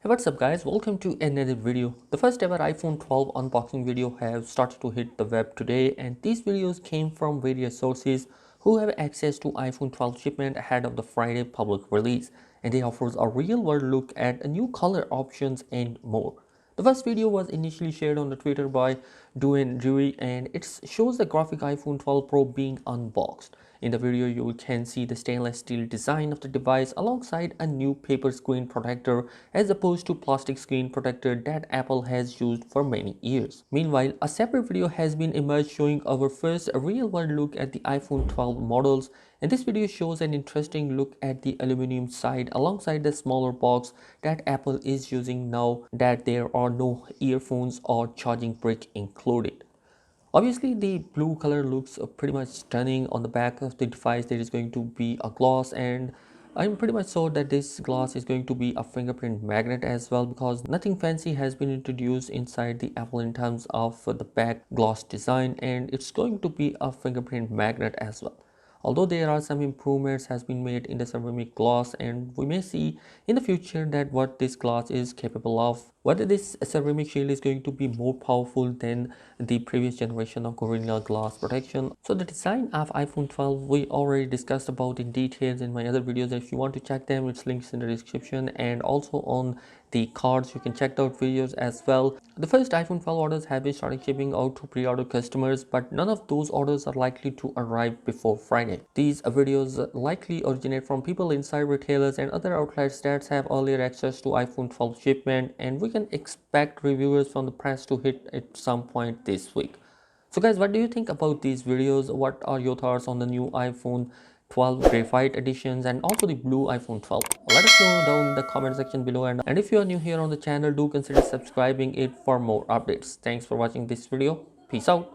Hey, what's up guys, welcome to another video. The first ever iPhone 12 unboxing video have started to hit the web today, and these videos came from various sources who have access to iPhone 12 shipment ahead of the Friday public release, and they offers a real world look at new color options and more. The first video was initially shared on the Twitter by Duane Dewey, and it shows the graphic iPhone 12 Pro being unboxed. In the video, you can see the stainless steel design of the device alongside a new paper screen protector as opposed to plastic screen protector that Apple has used for many years. Meanwhile, a separate video has been emerged showing our first real-world look at the iPhone 12 models, and this video shows an interesting look at the aluminum side alongside the smaller box that Apple is using now that there are no earphones or charging brick included. Obviously, the blue color looks pretty much stunning. On the back of the device, there is going to be a gloss, and I'm pretty much sure that this glass is going to be a fingerprint magnet as well, because nothing fancy has been introduced inside the Apple in terms of the back gloss design, and it's going to be a fingerprint magnet as well. Although there are some improvements has been made in the ceramic glass, and we may see in the future that what this glass is capable of, whether this ceramic shield is going to be more powerful than the previous generation of Gorilla Glass protection. So the design of iPhone 12 we already discussed about in details in my other videos. If you want to check them, it's links in the description, and also on the cards you can check out videos as well. The first iPhone 12 orders have been starting shipping out to pre-order customers, but none of those orders are likely to arrive before Friday. These videos likely originate from people inside retailers and other outlets that have earlier access to iPhone 12 shipment, and we can expect reviewers from the press to hit at some point this week. So guys, what do you think about these videos? What are your thoughts on the new iPhone 12 Graphite editions and also the blue iPhone 12? Let us know down in the comment section below, and if you are new here on the channel, do consider subscribing it for more updates. Thanks for watching this video. Peace out.